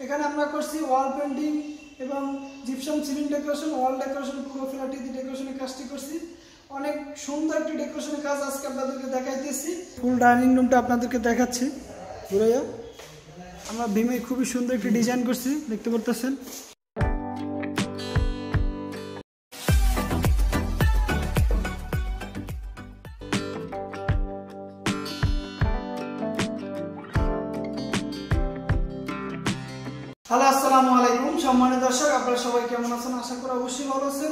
এখানে আমরা করছি ওয়াল পেন্টিং এবং জিপসাম সিলিং ডেকোরেশন, ওয়াল ডেকোরেশন, পুরো ফ্ল্যাটে ডেকোরেশনের কাজটি করছি। অনেক সুন্দর একটি ডেকোরেশনের কাজ আজকে আপনাদেরকে দেখাইতেছি। ফুল ডাইনিং রুমটা আপনাদেরকে দেখাচ্ছি ঘুরাইয়া। আমরা ভীমে খুবই সুন্দর একটি ডিজাইন করছি, দেখতে পারতেছেন। হ্যালো, আসসালামু আলাইকুম সম্মানিত দর্শক, আপনারা সবাই কেমন আছেন? আশা করি অবশ্যই ভালো আছেন।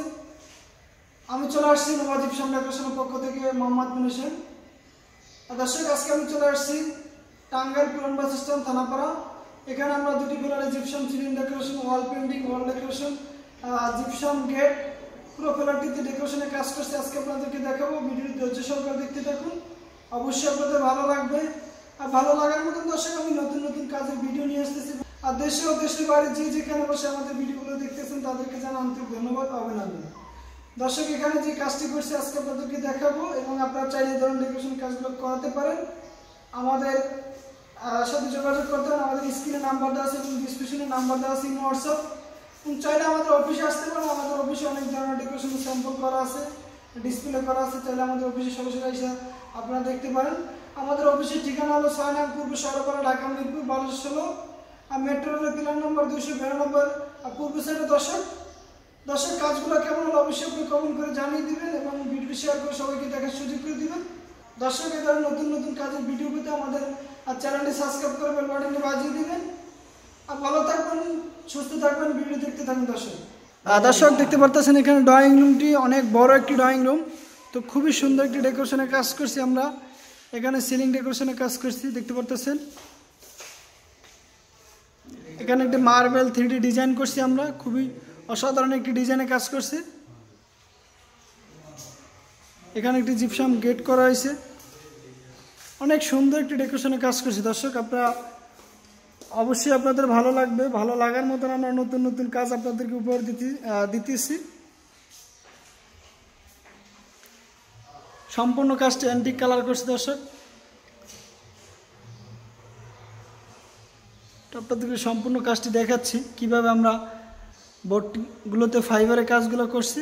আমি চলে আসছি নোভা জিপসাম ডেকোরেশনের পক্ষ থেকে, মোহাম্মদ মিনু হোসেন। দর্শক, আজকে আমি চলে আসছি টাঙ্গাইল পুরান বাস স্ট্যান্ড, থানাপাড়া। এখানে আমরা দুটি ফ্লোরে gypsum ceiling decoration, wall painting, wall decoration, gypsum gate, পুরো ফ্ল্যাটটিতে ডেকোরেশনের কাজ করছি। আজকে আপনাদেরকে দেখাবো, ভিডিওটি ধৈর্য সহকারে দেখতে থাকুন, অবশ্যই আপনাদের ভালো লাগবে। আর ভালো লাগার মতন দর্শক আমি নতুন নতুন কাজের ভিডিও নিয়ে আসতেছি। আর দেশে ও দেশের বাইরে যে যেখানে বসে আমাদের ভিডিওগুলো দেখতেছেন তাদেরকে জানাই আন্তরিক ধন্যবাদ, অভিনন্দন। দর্শক, এখানে যে কাজটি করছি আজকে আপনাদেরকে দেখাবো এবং আপনারা চাইলে এই ধরনের ডেকোরেশন কাজগুলো করাতে পারেন। আমাদের সাথে যোগাযোগ করতে পারেন। আমাদের স্ক্রিনে নাম্বার দেওয়া আছে এবং ডিসক্রিপশনে নাম্বার দেওয়া আছে, হোয়াটসঅ্যাপ। এবং চাইলে আমাদের অফিসে আসতে পারেন। আমাদের অফিসে অনেক ধরনের ডেকোরেশন স্যাম্পল করা আছে, ডিসপ্লে করা আছে। চাইলে আমাদের অফিসে সরাসরি এসে আপনারা দেখতে পারেন। আমাদের অফিসের ঠিকানা হলো 6 নং পূর্ব সরপাড়া, ঢাকা মিরপুর 1216, আর মেট্রো রেলের পিলার নম্বর 292, আর পূর্ব সাইডে। দর্শক কাজগুলো কেমন হলো অবশ্যই আপনি কমেন্ট করে জানিয়ে দিবেন এবং ভিডিও শেয়ার করে সবাইকে দেখার সুযোগ করে দিবেন। দর্শক, এই ধরনের নতুন নতুন কাজের ভিডিও পেতে আমাদের চ্যানেলটি সাবস্ক্রাইব করে বেল বাটনটি বাজিয়ে দিবেন। আর ভালো থাকবেন, সুস্থ থাকবেন, ভিডিও দেখতে থাকুন। দর্শক দেখতে পারতেছেন এখানে ড্রয়িং রুমটি অনেক বড় একটি ড্রয়িং রুম। তো খুবই সুন্দর একটি ডেকোরেশনের কাজ করছি আমরা। এখানে সিলিং ডেকোরেশনের কাজ করছি, দেখতে পারতেছেন। এখানে একটি মার্বেল 3D ডিজাইন করছি আমরা, খুবই অসাধারণ একটি ডিজাইনে কাজ করছি। এখানে একটি জিপসাম গেট করা হয়েছে, অনেক সুন্দর একটি ডেকোরেশনে কাজ করছি। দর্শক, আপনারা অবশ্যই আপনাদের ভালো লাগবে। ভালো লাগার মতন আমরা নতুন নতুন কাজ আপনাদেরকে উপহার দিতেছি। সম্পূর্ণ কাজটি অ্যান্টিক কালার করছি। দর্শক, আপনাদেরকে সম্পূর্ণ কাজটি দেখাচ্ছি কিভাবে আমরা বোর্ডগুলোতে ফাইবারের কাজগুলো করছি।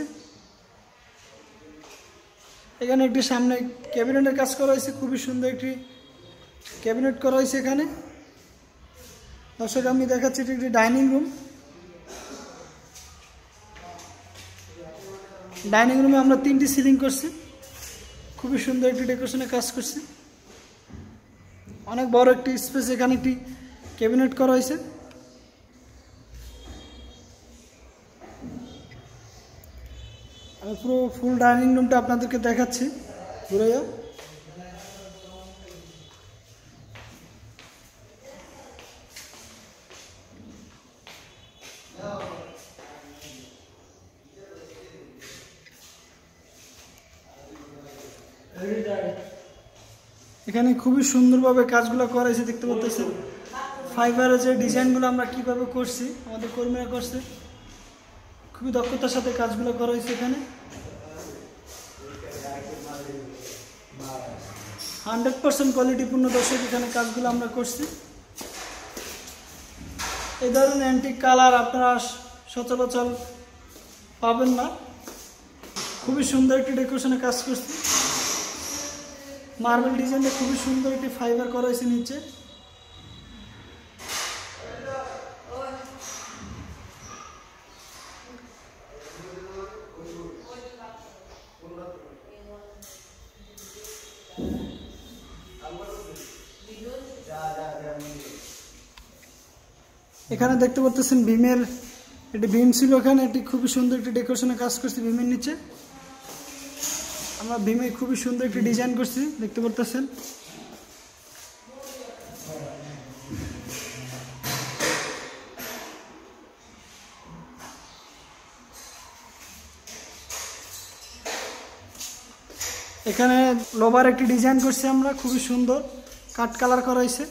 এখানে একটি সামনে ক্যাবিনেটের কাজ করা হয়েছে, খুবই সুন্দর একটি ক্যাবিনেট করা হয়েছে এখানে। দর্শক, আমি দেখাচ্ছি এটি একটি ডাইনিং রুম। ডাইনিং রুমে আমরা 3টি সিলিং করছি, খুবই সুন্দর একটি ডেকোরেশনে কাজ করছি। অনেক বড় একটি স্পেস, এখানে একটি ক্যাবিনেট করা হয়েছে। আমি পুরো ফুল ডাইনিং রুমটা আপনাদেরকে দেখাচ্ছি ঘুরাইয়া। এখানে খুবই সুন্দরভাবে কাজগুলো করা হয়েছে, দেখতে পাচ্ছেন। ফাইবারের যে ডিজাইনগুলো আমরা কিভাবে করছি, আমাদের কর্মীরা করছে, খুবই দক্ষতার সাথে কাজগুলো করা হয়েছে। এখানে 100% কোয়ালিটিপূর্ণ। দর্শক, এখানে কাজগুলো আমরা করছি। এই ধরনের অ্যান্টিক কালার আপনারা সচরাচর পাবেন না। খুবই সুন্দর একটি ডেকোরেশনে কাজ করছি। মার্বেল ডিজাইনটা খুবই সুন্দর একটি ফাইবার করা হয়েছে নিচে। এখানে দেখতে পাচ্ছেন ভীমের একটি ভীম ছিল, এখানে একটি খুবই সুন্দর একটি ডেকোরেশনে কাজ করছি ভীমের নিচে। আমরা ভীমে খুবই সুন্দর একটি ডিজাইন করছি, দেখতে পাচ্ছেন। এখানে লোভার একটি ডিজাইন করছি আমরা, খুবই সুন্দর কাট কালার করা হয়েছে।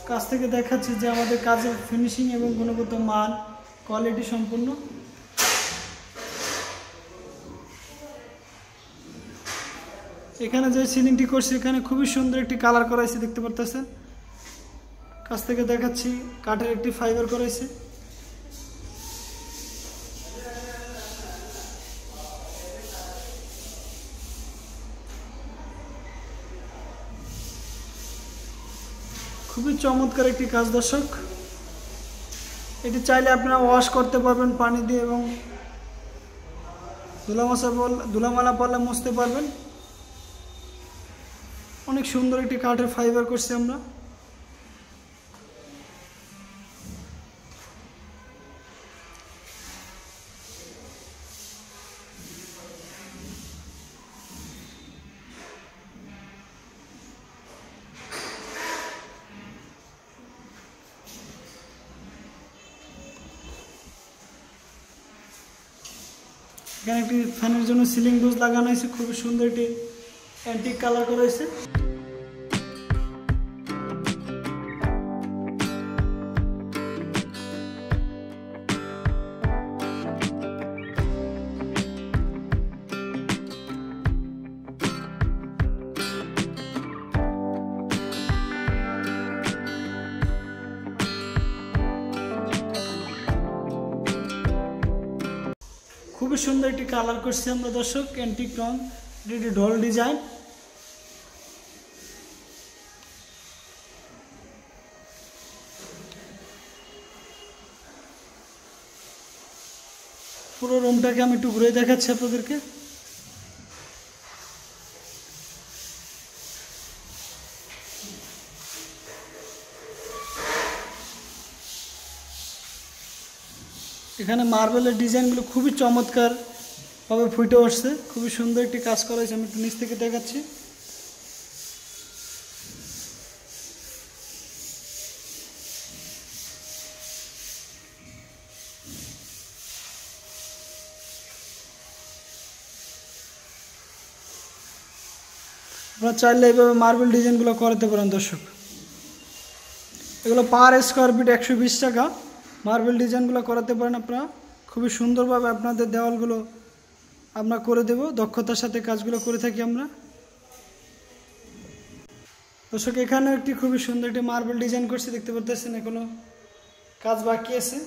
কাছ থেকে দেখাচ্ছি যে আমাদের কাজের ফিনিশিং এবং গুণগত মান কোয়ালিটি সম্পূর্ণ। এখানে যে সিলিংটি করছি এখানে খুবই সুন্দর একটি কালার করাইছে, দেখতে পারতেছেন। কাছ থেকে দেখাচ্ছি, কাঠের একটি ফাইবার করাইছে। খুবই চমৎকার একটি কাজ দর্শক। এটি চাইলে আপনারা ওয়াশ করতে পারবেন পানি দিয়ে এবং ধুলামালা পড়লে মুছতে পারবেন। অনেক সুন্দর একটি কাঠের ফাইবার করছি আমরা। এখানে একটি ফ্যানের জন্য সিলিং ডোজ লাগানো হয়েছে, খুবই সুন্দর একটি অ্যান্টিক কালার করা হয়েছে। খুবই সুন্দর একটি কালার করছি আমরা দর্শক, অ্যান্টিক রং, এটি ঢোল ডিজাইন। পুরো রুমটাকে আমি একটু ঘুরে দেখাচ্ছি আপনাদেরকে। এখানে মার্বেলের ডিজাইনগুলো খুবই চমৎকার ভাবে ফুটে উঠছে, খুবই সুন্দর একটি কাজ করা হয়েছে। আমি একটু নিচ থেকে দেখাচ্ছি। আপনারা চাইলে এইভাবে মার্বেল ডিজাইনগুলো করাতে পারেন দর্শক। এগুলো পার স্কোয়ার ফিট 120 টাকা। মার্বেল ডিজাইনগুলো করাতে পারেন আপনারা, খুবই সুন্দরভাবে আপনাদের দেওয়ালগুলো আমরা করে দেব। দক্ষতার সাথে কাজগুলো করে থাকি আমরা দর্শক। এখানে একটি খুবই সুন্দর একটি মার্বেল ডিজাইন করছি, দেখতে পাচ্ছেন। এখনো কাজ বাকি আছে।